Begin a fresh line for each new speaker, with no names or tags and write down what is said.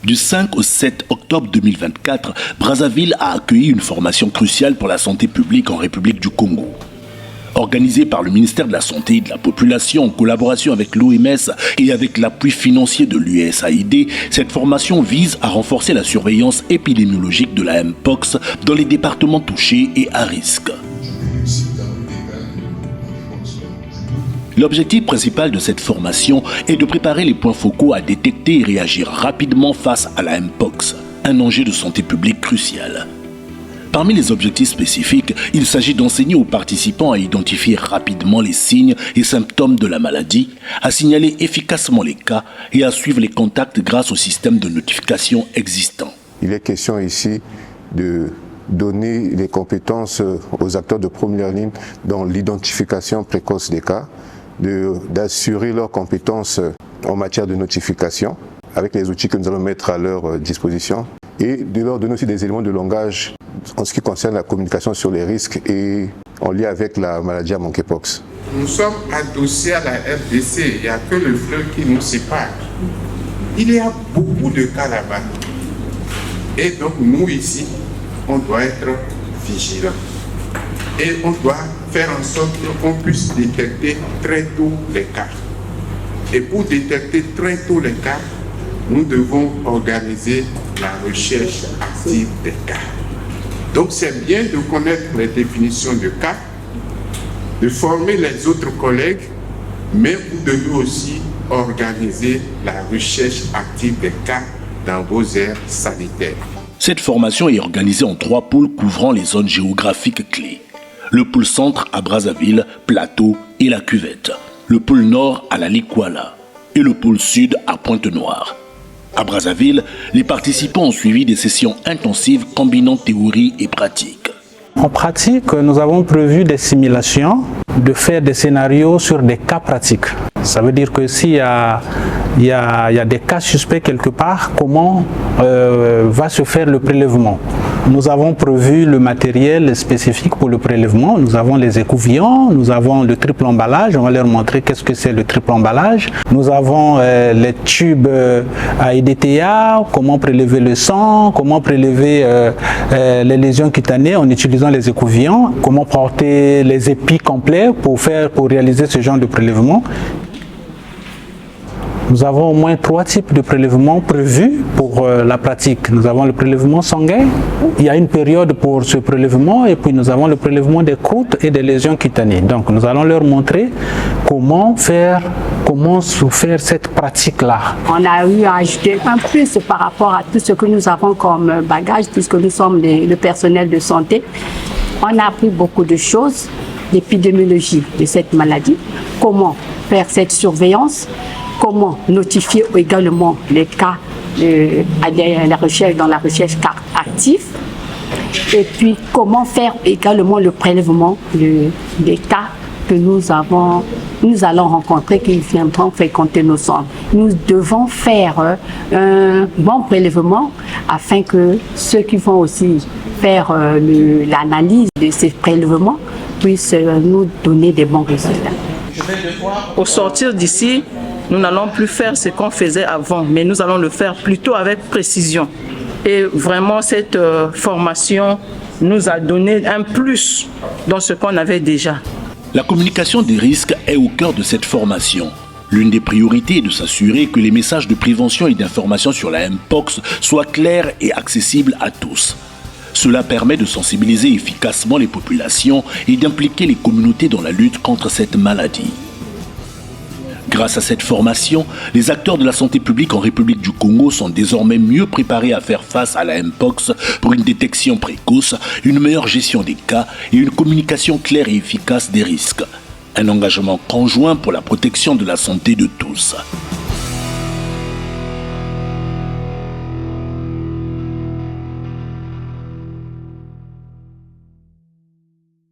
Du 5 au 7 octobre 2024, Brazzaville a accueilli une formation cruciale pour la santé publique en République du Congo. Organisée par le ministère de la Santé et de la Population en collaboration avec l'OMS et avec l'appui financier de l'USAID, cette formation vise à renforcer la surveillance épidémiologique de la Mpox dans les départements touchés et à risque. L'objectif principal de cette formation est de préparer les points focaux à détecter et réagir rapidement face à la Mpox, un enjeu de santé publique crucial. Parmi les objectifs spécifiques, il s'agit d'enseigner aux participants à identifier rapidement les signes et symptômes de la maladie, à signaler efficacement les cas et à suivre les contacts grâce au système de notification existant.
Il est question ici de donner les compétences aux acteurs de première ligne dans l'identification précoce des cas, d'assurer leurs compétences en matière de notification avec les outils que nous allons mettre à leur disposition et de leur donner aussi des éléments de langage en ce qui concerne la communication sur les risques et en lien avec la maladie à monkeypox.
Nous sommes adossés à la RDC, il n'y a que le fleuve qui nous sépare. Il y a beaucoup de cas là-bas. Et donc nous ici, on doit être vigilants. Et on doit faire en sorte qu'on puisse détecter très tôt les cas. Et pour détecter très tôt les cas, nous devons organiser la recherche active des cas. Donc c'est bien de connaître les définitions de cas, de former les autres collègues, mais vous devez aussi organiser la recherche active des cas dans vos aires sanitaires.
Cette formation est organisée en 3 pôles couvrant les zones géographiques clés. Le pôle centre à Brazzaville, Plateau et la Cuvette. Le pôle nord à la Likwala et le pôle sud à Pointe-Noire. À Brazzaville, les participants ont suivi des sessions intensives combinant théorie et pratique.
En pratique, nous avons prévu des simulations, de faire des scénarios sur des cas pratiques. Ça veut dire que s'il y a des cas suspects quelque part, comment va se faire le prélèvement? Nous avons prévu le matériel spécifique pour le prélèvement. Nous avons les écouvillons, nous avons le triple emballage. On va leur montrer qu'est-ce que c'est le triple emballage. Nous avons les tubes à EDTA, comment prélever le sang, comment prélever les lésions cutanées en utilisant les écouvillons, comment porter les épis complets pour réaliser ce genre de prélèvement. Nous avons au moins 3 types de prélèvements prévus pour la pratique. Nous avons le prélèvement sanguin, il y a une période pour ce prélèvement et puis nous avons le prélèvement des croûtes et des lésions cutanées. Donc nous allons leur montrer comment faire cette pratique-là.
On a eu à ajouter un plus par rapport à tout ce que nous avons comme bagage puisque nous sommes le personnel de santé. On a appris beaucoup de choses, l'épidémiologie de cette maladie, comment faire cette surveillance, comment notifier également les cas dans la recherche active et puis comment faire également le prélèvement des cas que nous allons rencontrer, qui viendront fréquenter nos centres. Nous devons faire un bon prélèvement afin que ceux qui vont aussi faire l'analyse de ces prélèvements puissent nous donner des bons résultats.
Au sortir d'ici, nous n'allons plus faire ce qu'on faisait avant, mais nous allons le faire plutôt avec précision. Et vraiment, cette formation nous a donné un plus dans ce qu'on avait déjà.
La communication des risques est au cœur de cette formation. L'une des priorités est de s'assurer que les messages de prévention et d'information sur la Mpox soient clairs et accessibles à tous. Cela permet de sensibiliser efficacement les populations et d'impliquer les communautés dans la lutte contre cette maladie. Grâce à cette formation, les acteurs de la santé publique en République du Congo sont désormais mieux préparés à faire face à la Mpox pour une détection précoce, une meilleure gestion des cas et une communication claire et efficace des risques. Un engagement conjoint pour la protection de la santé de tous.